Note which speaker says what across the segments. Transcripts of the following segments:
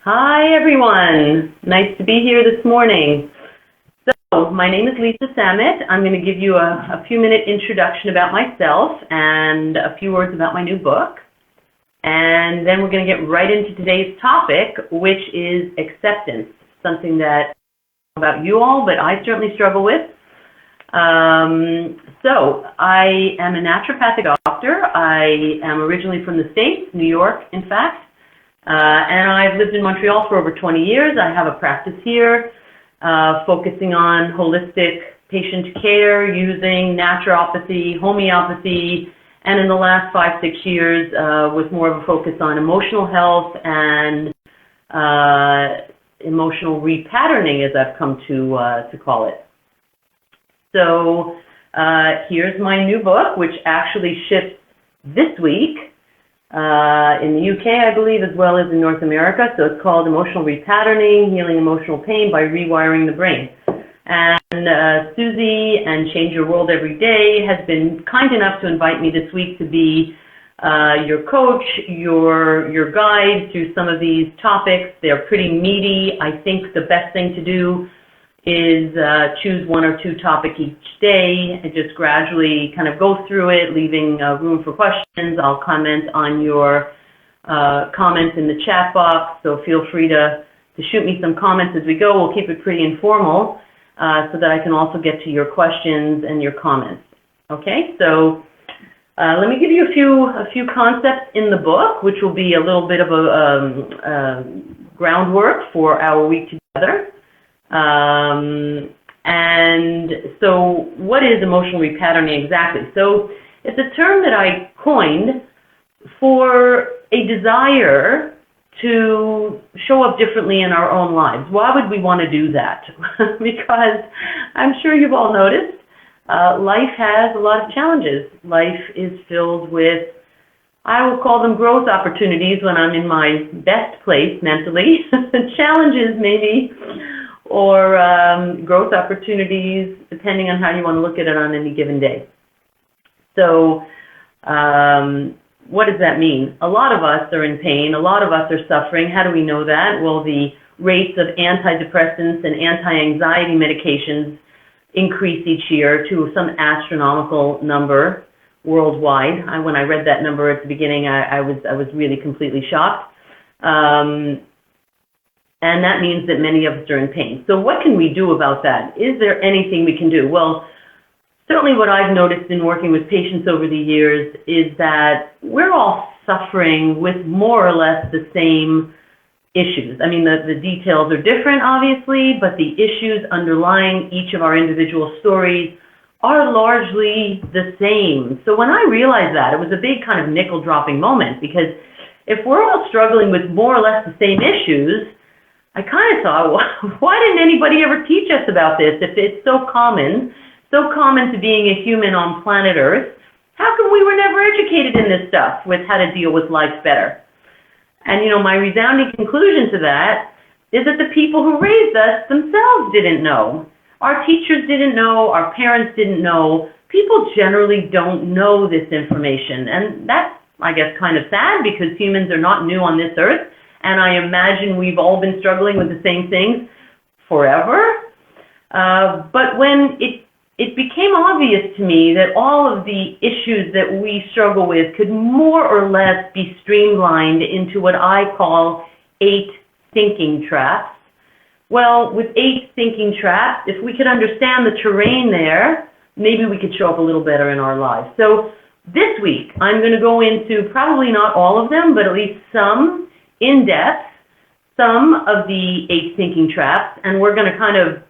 Speaker 1: Hi everyone, nice to be here this morning. So, my name is Lisa Samet. I'm going to give you a few-minute introduction about myself and a few words about my new book. And then we're going to get right into today's topic, which is acceptance, something that I don't know about you all, but I certainly struggle with. So, I am a naturopathic doctor. I am originally from the States, New York, in fact. And I've lived in Montreal for over 20 years. I have a practice here focusing on holistic patient care using naturopathy, homeopathy, and in the last 5-6 years with more of a focus on emotional health and emotional repatterning, as I've come to call it. So here's my new book, which actually ships this week. In the UK, I believe, as well as in North America. So it's called Emotional Repatterning, Healing Emotional Pain by Rewiring the Brain. And Susie and Change Your World Every Day has been kind enough to invite me this week to be your coach, your guide through some of these topics. They're pretty meaty. I think the best thing to do is choose one or two topics each day and just gradually kind of go through it, leaving room for questions. I'll comment on your comments in the chat box, so feel free to shoot me some comments as we go. We'll keep it pretty informal so that I can also get to your questions and your comments. Okay, so let me give you a few concepts in the book, which will be a little bit of a groundwork for our week together. And so what is emotional repatterning exactly? So it's a term that I coined for a desire to show up differently in our own lives. Why would we want to do that? Because I'm sure you've all noticed, life has a lot of challenges. Life is filled with, I will call them growth opportunities when I'm in my best place mentally, challenges maybe, or growth opportunities, depending on how you want to look at it on any given day. So what does that mean? A lot of us are in pain. A lot of us are suffering. How do we know that? Well, the rates of antidepressants and anti-anxiety medications increase each year to some astronomical number worldwide. When I read that number at the beginning, I was really completely shocked. And that means that many of us are in pain. So what can we do about that? Is there anything we can do? Well, certainly what I've noticed in working with patients over the years is that we're all suffering with more or less the same issues. I mean, the details are different, obviously, but the issues underlying each of our individual stories are largely the same. So when I realized that, it was a big kind of nickel-dropping moment, because if we're all struggling with more or less the same issues, I kind of thought, well, why didn't anybody ever teach us about this? If it's so common to being a human on planet Earth, how come we were never educated in this stuff with how to deal with life better? And, you know, my resounding conclusion to that is that the people who raised us themselves didn't know. Our teachers didn't know, our parents didn't know. People generally don't know this information. And that's, I guess, kind of sad, because humans are not new on this earth. And I imagine we've all been struggling with the same things forever. But when it became obvious to me that all of the issues that we struggle with could more or less be streamlined into what I call 8 thinking traps. Well, with 8 thinking traps, if we could understand the terrain there, maybe we could show up a little better in our lives. So this week, I'm going to go into probably not all of them, but at least some in depth, some of the 8 thinking traps, and we're going to kind of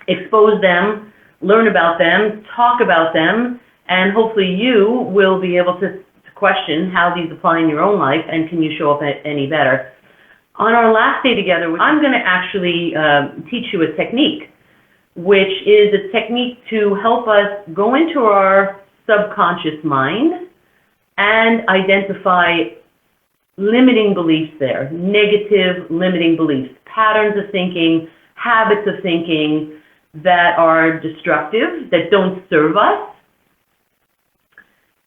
Speaker 1: expose them, learn about them, talk about them, and hopefully you will be able to question how these apply in your own life and can you show up any better. On our last day together, I'm going to actually teach you a technique, which is a technique to help us go into our subconscious mind and identify limiting beliefs there, negative limiting beliefs, patterns of thinking, habits of thinking that are destructive, that don't serve us,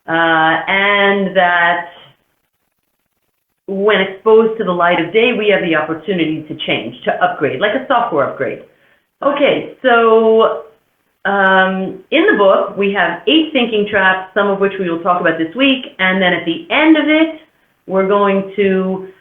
Speaker 1: and that when exposed to the light of day, we have the opportunity to change, to upgrade, like a software upgrade. Okay, so in the book, we have 8 thinking traps, some of which we will talk about this week, and then at the end of it, we're going to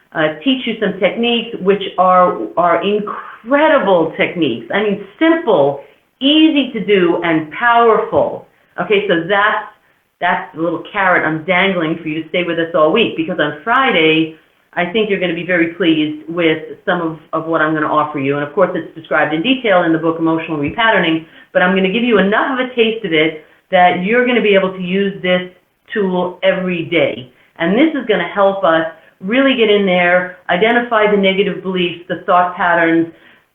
Speaker 1: teach you some techniques which are incredible techniques. I mean, simple, easy to do, and powerful. Okay, so that's the little carrot I'm dangling for you to stay with us all week, because on Friday, I think you're going to be very pleased with some of what I'm going to offer you. And of course, it's described in detail in the book Emotional Repatterning, but I'm going to give you enough of a taste of it that you're going to be able to use this tool every day. And this is going to help us really get in there, identify the negative beliefs, the thought patterns,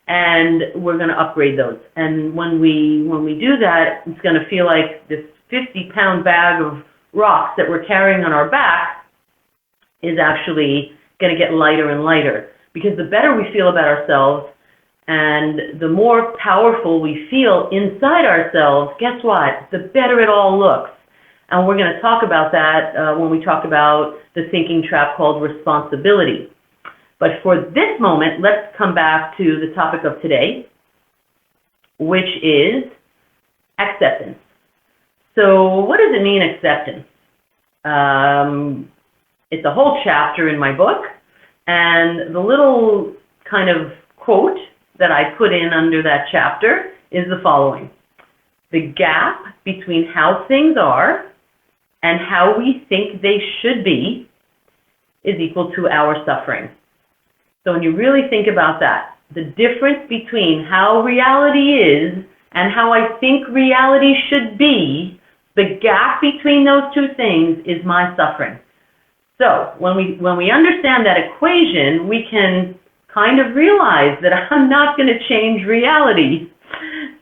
Speaker 1: and we're going to upgrade those. And when we do that, it's going to feel like this 50-pound bag of rocks that we're carrying on our back is actually going to get lighter and lighter. Because the better we feel about ourselves and the more powerful we feel inside ourselves, guess what? The better it all looks. And we're going to talk about that when we talk about the thinking trap called responsibility. But for this moment, let's come back to the topic of today, which is acceptance. So what does it mean, acceptance? It's a whole chapter in my book, and the little kind of quote that I put in under that chapter is the following: the gap between how things are and how we think they should be is equal to our suffering. So when you really think about that, the difference between how reality is and how I think reality should be, the gap between those two things is my suffering. So when we understand that equation, we can kind of realize that I'm not going to change reality.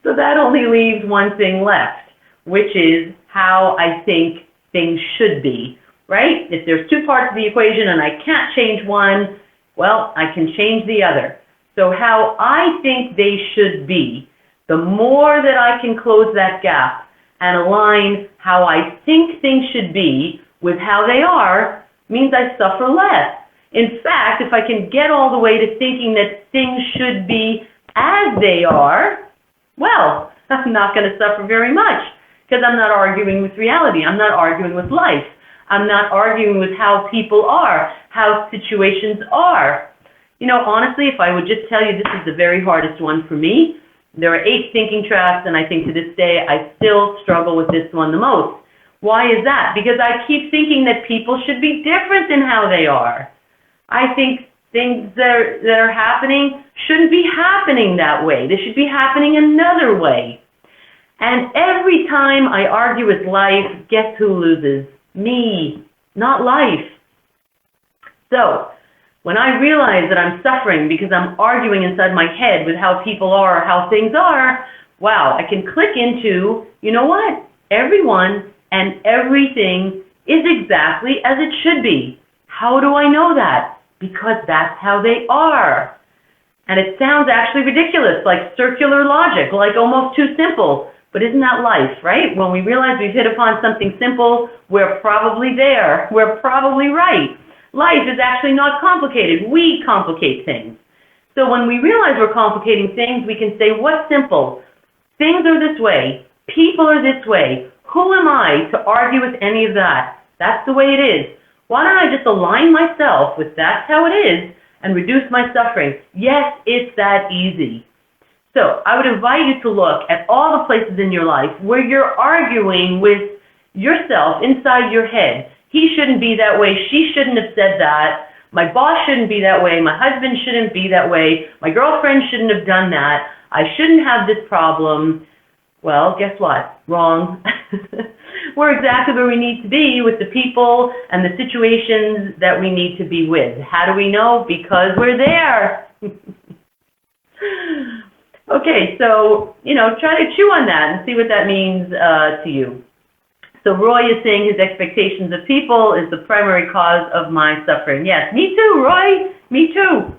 Speaker 1: So that only leaves one thing left, which is how I think things should be, right? If there's 2 parts of the equation and I can't change one, well, I can change the other. So how I think they should be, the more that I can close that gap and align how I think things should be with how they are, means I suffer less. In fact, if I can get all the way to thinking that things should be as they are, well, I'm not going to suffer very much, because I'm not arguing with reality. I'm not arguing with life. I'm not arguing with how people are, how situations are. You know, honestly, if I would just tell you this is the very hardest one for me, there are 8 thinking traps, and I think to this day I still struggle with this one the most. Why is that? Because I keep thinking that people should be different than how they are. I think things that are happening shouldn't be happening that way. They should be happening another way. And every time I argue with life, guess who loses? Me, not life. So, when I realize that I'm suffering because I'm arguing inside my head with how people are or how things are, wow, I can click into, you know what? Everyone and everything is exactly as it should be. How do I know that? Because that's how they are. And it sounds actually ridiculous, like circular logic, like almost too simple. But isn't that life, right? When we realize we've hit upon something simple, we're probably there. We're probably right. Life is actually not complicated. We complicate things. So when we realize we're complicating things, we can say, what's simple? Things are this way. People are this way. Who am I to argue with any of that? That's the way it is. Why don't I just align myself with that's how it is and reduce my suffering? Yes, it's that easy. So I would invite you to look at all the places in your life where you're arguing with yourself inside your head. He shouldn't be that way. She shouldn't have said that. My boss shouldn't be that way. My husband shouldn't be that way. My girlfriend shouldn't have done that. I shouldn't have this problem. Well, guess what? Wrong. We're exactly where we need to be with the people and the situations that we need to be with. How do we know? Because we're there. Okay, so, try to chew on that and see what that means to you. So Roy is saying his expectations of people is the primary cause of my suffering. Yes, me too, Roy. Me too.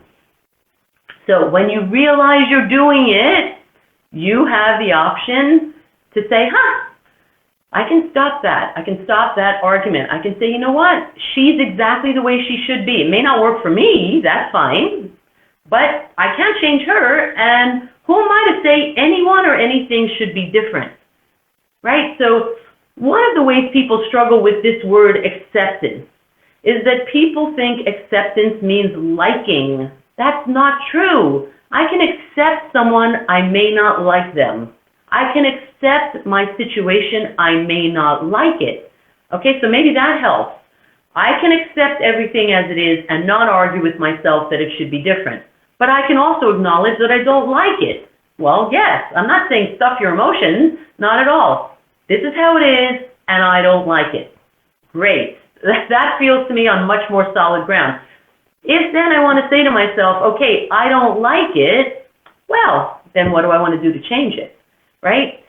Speaker 1: So when you realize you're doing it, you have the option to say, I can stop that. I can stop that argument. I can say, you know what? She's exactly the way she should be. It may not work for me, that's fine, but I can't change her, and who am I to say anyone or anything should be different, right? So one of the ways people struggle with this word acceptance is that people think acceptance means liking. That's not true. I can accept someone, I may not like them. I can accept my situation, I may not like it. Okay, so maybe that helps. I can accept everything as it is and not argue with myself that it should be different. But I can also acknowledge that I don't like it. Well, yes, I'm not saying stuff your emotions, not at all. This is how it is, and I don't like it. Great. That feels to me on much more solid ground. If then I want to say to myself, okay, I don't like it, well, then what do I want to do to change it, right?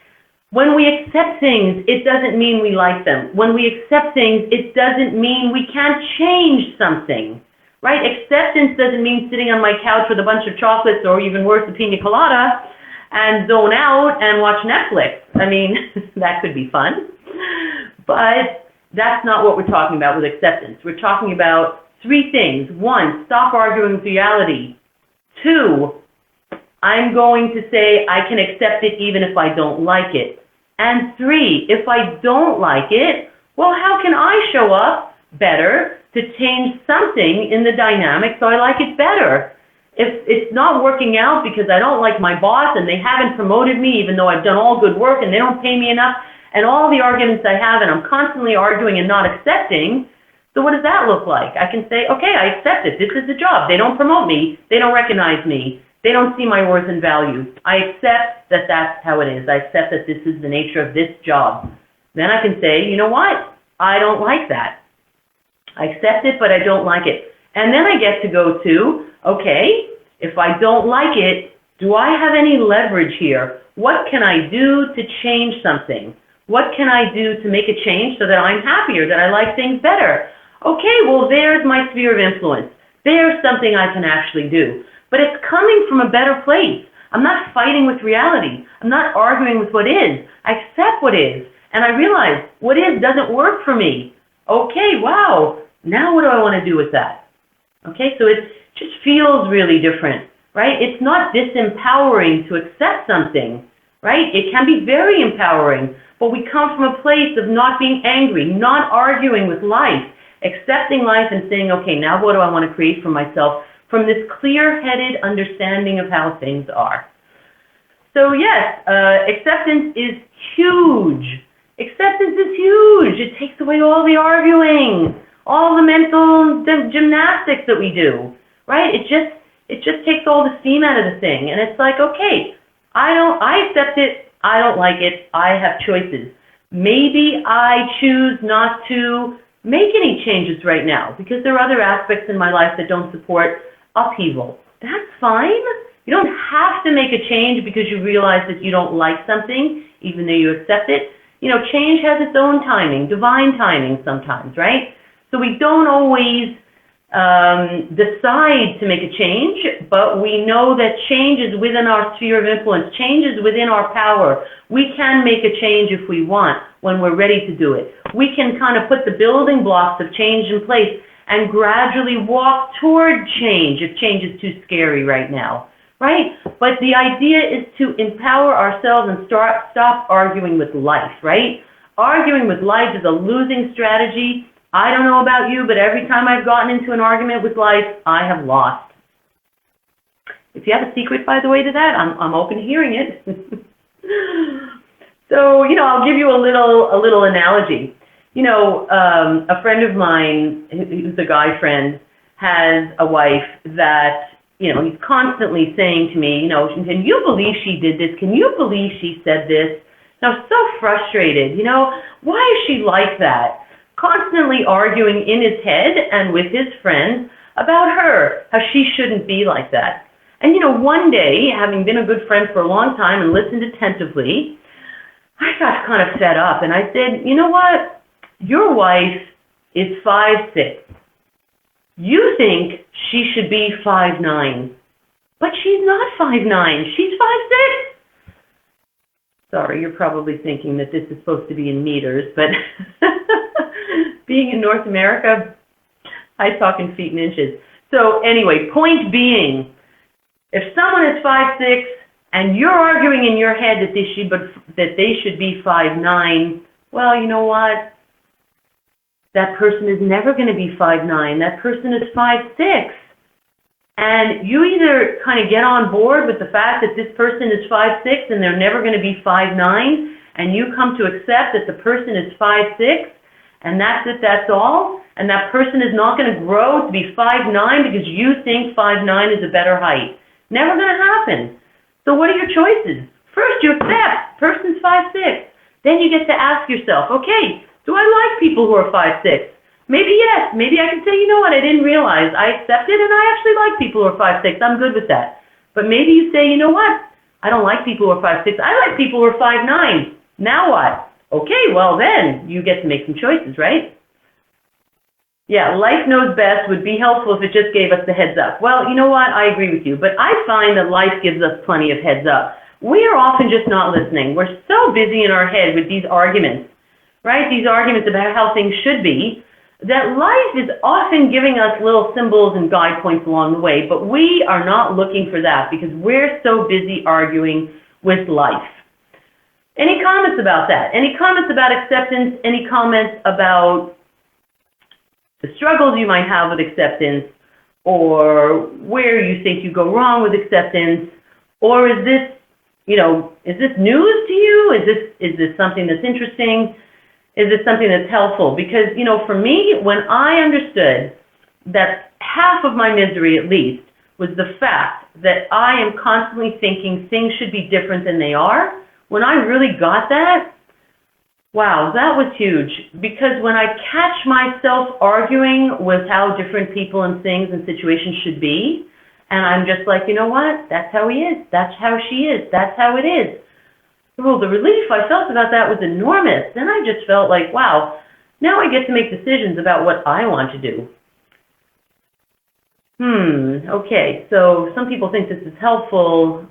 Speaker 1: When we accept things, it doesn't mean we like them. When we accept things, it doesn't mean we can't change something, right? Acceptance doesn't mean sitting on my couch with a bunch of chocolates or even worse, a pina colada and zone out and watch Netflix. I mean, that could be fun, but that's not what we're talking about with acceptance. We're talking about three things. One, stop arguing with reality. Two, I'm going to say I can accept it even if I don't like it. And three, if I don't like it, well, how can I show up better to change something in the dynamic so I like it better? If it's not working out because I don't like my boss and they haven't promoted me even though I've done all good work and they don't pay me enough, and all the arguments I have and I'm constantly arguing and not accepting, so what does that look like? I can say, okay, I accept it. This is the job. They don't promote me. They don't recognize me. They don't see my worth and value. I accept that that's how it is. I accept that this is the nature of this job. Then I can say, you know what? I don't like that. I accept it, but I don't like it. And then I get to go to, okay, if I don't like it, do I have any leverage here? What can I do to change something? What can I do to make a change so that I'm happier, that I like things better? Okay, well, there's my sphere of influence. There's something I can actually do. But it's coming from a better place. I'm not fighting with reality. I'm not arguing with what is. I accept what is. And I realize what is doesn't work for me. Okay, wow. Now what do I want to do with that? Okay, so it just feels really different, right? It's not disempowering to accept something, right? It can be very empowering, but we come from a place of not being angry, not arguing with life, accepting life and saying, okay, now what do I want to create for myself from this clear-headed understanding of how things are. So yes, acceptance is huge. Acceptance is huge. It takes away all the arguing, all the mental gymnastics that we do, right? It just takes all the steam out of the thing. And it's like, okay, I accept it. I don't like it. I have choices. Maybe I choose not to make any changes right now because there are other aspects in my life that don't support upheaval. That's fine. You don't have to make a change because you realize that you don't like something, even though you accept it. You know, change has its own timing, divine timing sometimes, right? So we don't always decide to make a change, but we know that change is within our sphere of influence. Change is within our power. We can make a change if we want, when we're ready to do it. We can kind of put the building blocks of change in place and gradually walk toward change if change is too scary right now, right? But the idea is to empower ourselves and stop arguing with life, right? Arguing with life is a losing strategy. I don't know about you, but every time I've gotten into an argument with life, I have lost. If you have a secret, by the way, to that, I'm open to hearing it. So, you know, I'll give you a little analogy. You know, a friend of mine, who's a guy friend, has a wife that, you know, he's constantly saying to me, you know, can you believe she did this? Can you believe she said this? And I'm so frustrated, you know, why is she like that? Constantly arguing in his head and with his friends about her, how she shouldn't be like that. And, you know, one day, having been a good friend for a long time and listened attentively, I got kind of fed up and I said, you know what? Your wife is 5'6". You think she should be 5'9", but she's not 5'9", she's 5'6". Sorry, you're probably thinking that this is supposed to be in meters, but being in North America, I talk in feet and inches. So anyway, point being, if someone is 5'6", and you're arguing in your head that they should be 5'9", well, you know what? That person is never going to be 5'9". That person is 5'6". And you either kind of get on board with the fact that this person is 5'6" and they're never going to be 5'9", and you come to accept that the person is 5'6", and that's it, that's all, and that person is not going to grow to be 5'9" because you think 5'9" is a better height. Never going to happen. So what are your choices? First, you accept, person's 5'6". Then you get to ask yourself, okay, do I like people who are 5'6"? Maybe yes. Maybe I can say, you know what, I didn't realize. I accept it, and I actually like people who are 5'6". I'm good with that. But maybe you say, you know what, I don't like people who are 5'6". I like people who are 5'9". Now what? Okay, well then, you get to make some choices, right? Yeah, life knows best would be helpful if it just gave us the heads up. Well, you know what, I agree with you. But I find that life gives us plenty of heads up. We are often just not listening. We're so busy in our head with these arguments, right? These arguments about how things should be, that life is often giving us little symbols and guide points along the way, but we are not looking for that because we're so busy arguing with life. Any comments about that? Any comments about acceptance? Any comments about the struggles you might have with acceptance, or where you think you go wrong with acceptance? Or is this, is this news to you? Is this something that's interesting? Is this something that's helpful? Because, for me, when I understood that half of my misery, at least, was the fact that I am constantly thinking things should be different than they are, when I really got that, wow, that was huge. Because when I catch myself arguing with how different people and things and situations should be, and I'm just like, you know what, that's how he is, that's how she is, that's how it is. Well, the relief I felt about that was enormous. Then I just felt like, wow, now I get to make decisions about what I want to do. Okay, so some people think this is helpful.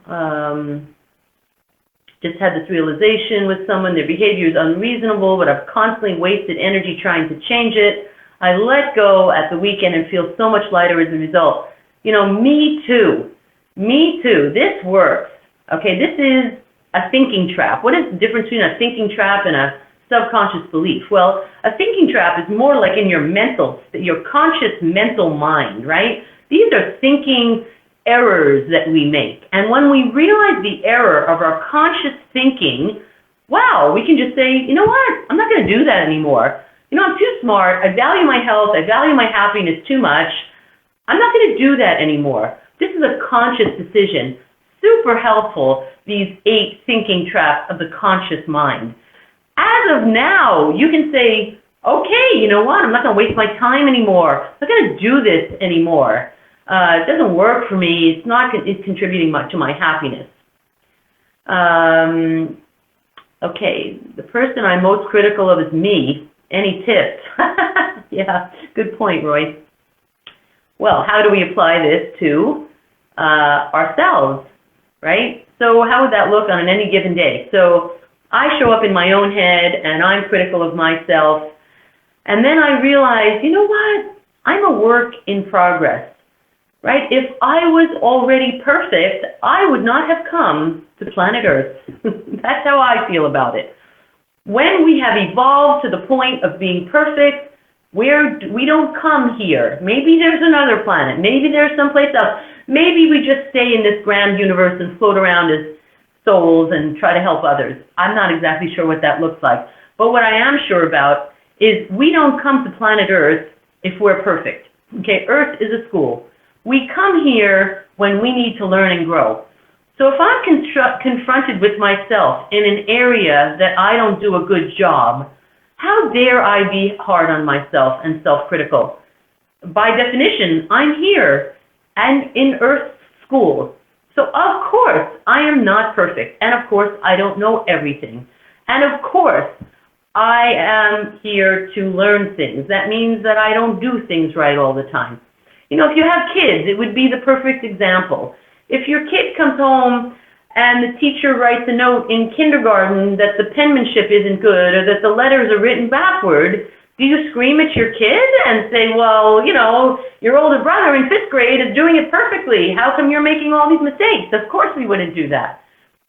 Speaker 1: Just had this realization with someone, their behavior is unreasonable, but I've constantly wasted energy trying to change it. I let go at the weekend and feel so much lighter as a result. Me too. Me too. This works. Okay, this is a thinking trap. What is the difference between a thinking trap and a subconscious belief? Well, a thinking trap is more like in your conscious mental mind, right? These are thinking errors that we make. And when we realize the error of our conscious thinking, wow, we can just say, you know what? I'm not going to do that anymore. I'm too smart. I value my health. I value my happiness too much. I'm not going to do that anymore. This is a conscious decision. Super helpful, these 8 thinking traps of the conscious mind. As of now, you can say, okay, you know what, I'm not going to waste my time anymore. I'm not going to do this anymore. It doesn't work for me. It's contributing much to my happiness. Okay, the person I'm most critical of is me. Any tips? Yeah, good point, Roy. Well, how do we apply this to ourselves? Right? So how would that look on any given day? So I show up in my own head and I'm critical of myself. And then I realize, you know what? I'm a work in progress. Right? If I was already perfect, I would not have come to planet Earth. That's how I feel about it. When we have evolved to the point of being perfect, we don't come here. Maybe there's another planet. Maybe there's someplace else. Maybe we just stay in this grand universe and float around as souls and try to help others. I'm not exactly sure what that looks like. But what I am sure about is we don't come to planet Earth if we're perfect. Okay, Earth is a school. We come here when we need to learn and grow. So if I'm confronted with myself in an area that I don't do a good job, how dare I be hard on myself and self-critical? By definition, I'm here and in Earth school. So of course, I am not perfect. And of course, I don't know everything. And of course, I am here to learn things. That means that I don't do things right all the time. If you have kids, it would be the perfect example. If your kid comes home and the teacher writes a note in kindergarten that the penmanship isn't good or that the letters are written backward, do you scream at your kid and say, well, you know, your older brother in 5th grade is doing it perfectly. How come you're making all these mistakes? Of course we wouldn't do that.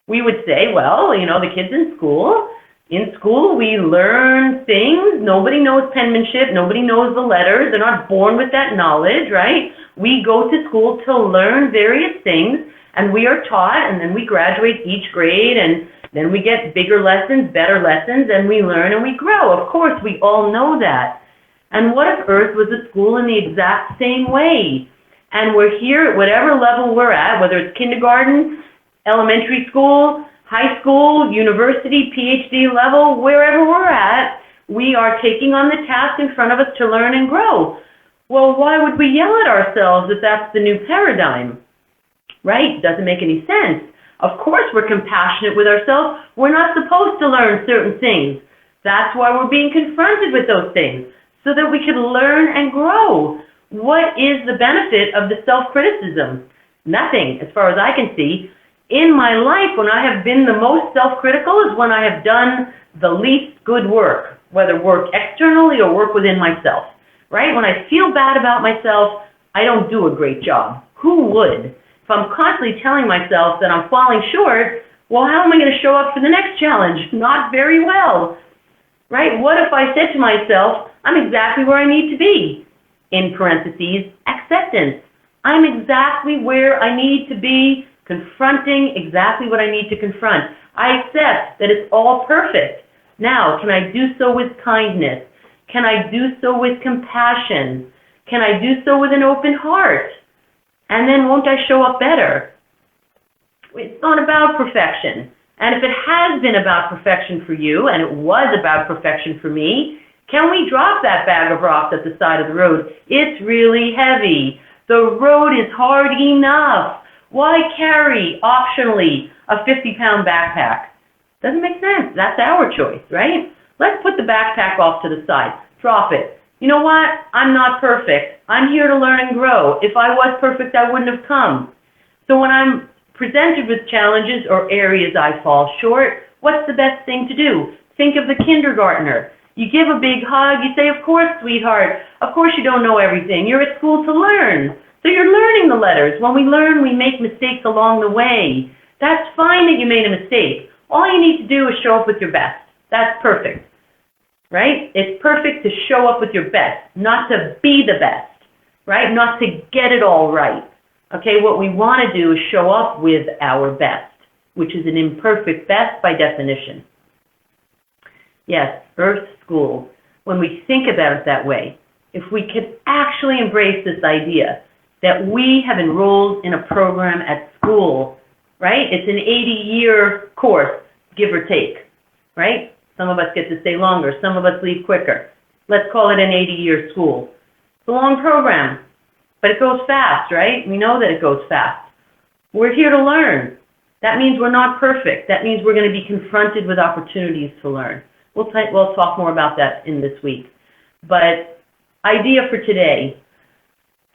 Speaker 1: We would say, well, you know, the kid's in school. In school, we learn things. Nobody knows penmanship. Nobody knows the letters. They're not born with that knowledge, right? We go to school to learn various things, and we are taught, and then we graduate each grade, and then we get bigger lessons, better lessons, and we learn and we grow. Of course, we all know that. And what if Earth was a school in the exact same way? And we're here at whatever level we're at, whether it's kindergarten, elementary school, high school, university, PhD level, wherever we're at, we are taking on the task in front of us to learn and grow. Well, why would we yell at ourselves if that's the new paradigm? Right? Doesn't make any sense. Of course we're compassionate with ourselves. We're not supposed to learn certain things. That's why we're being confronted with those things, so that we can learn and grow. What is the benefit of the self-criticism? Nothing, as far as I can see. In my life, when I have been the most self-critical is when I have done the least good work, whether work externally or work within myself, right? When I feel bad about myself, I don't do a great job. Who would? If I'm constantly telling myself that I'm falling short, well, how am I going to show up for the next challenge? Not very well, right? What if I said to myself, I'm exactly where I need to be? In parentheses, acceptance. I'm exactly where I need to be, confronting exactly what I need to confront. I accept that it's all perfect. Now, can I do so with kindness? Can I do so with compassion? Can I do so with an open heart? And then won't I show up better? It's not about perfection. And if it has been about perfection for you, and it was about perfection for me, can we drop that bag of rocks at the side of the road? It's really heavy. The road is hard enough. Why carry, optionally, a 50-pound backpack? Doesn't make sense. That's our choice, right? Let's put the backpack off to the side. Drop it. You know what? I'm not perfect. I'm here to learn and grow. If I was perfect, I wouldn't have come. So when I'm presented with challenges or areas I fall short, what's the best thing to do? Think of the kindergartner. You give a big hug. You say, of course, sweetheart. Of course you don't know everything. You're at school to learn. So you're learning the letters. When we learn, we make mistakes along the way. That's fine that you made a mistake. All you need to do is show up with your best. That's perfect, right? It's perfect to show up with your best, not to be the best, right? Not to get it all right. Okay, what we want to do is show up with our best, which is an imperfect best by definition. Yes, Earth School. When we think about it that way, if we could actually embrace this idea that we have enrolled in a program at school, right? It's an 80-year course, give or take, right? Some of us get to stay longer. Some of us leave quicker. Let's call it an 80-year school. It's a long program, but it goes fast, right? We know that it goes fast. We're here to learn. That means we're not perfect. That means we're going to be confronted with opportunities to learn. We'll talk more about that in this week. But idea for today,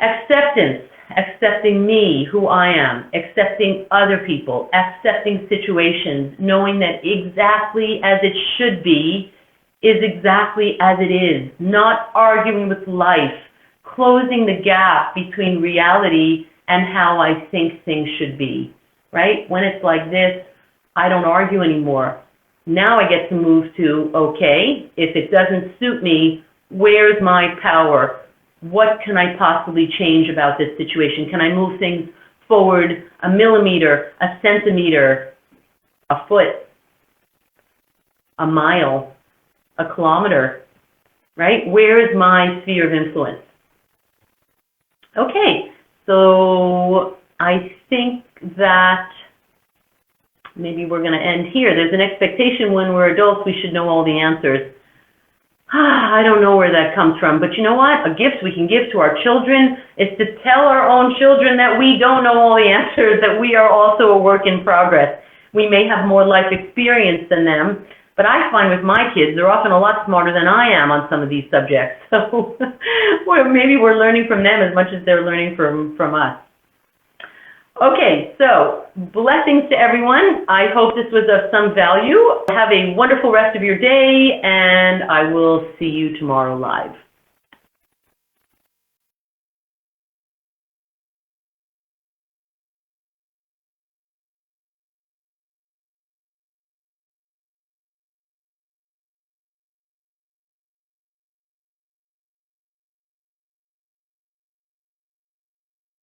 Speaker 1: acceptance, accepting me, who I am, accepting other people, accepting situations, knowing that exactly as it should be is exactly as it is, not arguing with life, closing the gap between reality and how I think things should be, right? When it's like this, I don't argue anymore. Now I get to move to, okay, if it doesn't suit me, where's my power? What can I possibly change about this situation? Can I move things forward a millimeter, a centimeter, a foot, a mile, a kilometer, right? Where is my sphere of influence? Okay, so I think that maybe we're going to end here. There's an expectation when we're adults we should know all the answers. I don't know where that comes from, but you know what? A gift we can give to our children is to tell our own children that we don't know all the answers, that we are also a work in progress. We may have more life experience than them, but I find with my kids, they're often a lot smarter than I am on some of these subjects. So maybe we're learning from them as much as they're learning from us. Okay, so blessings to everyone. I hope this was of some value. Have a wonderful rest of your day, and I will see you tomorrow live.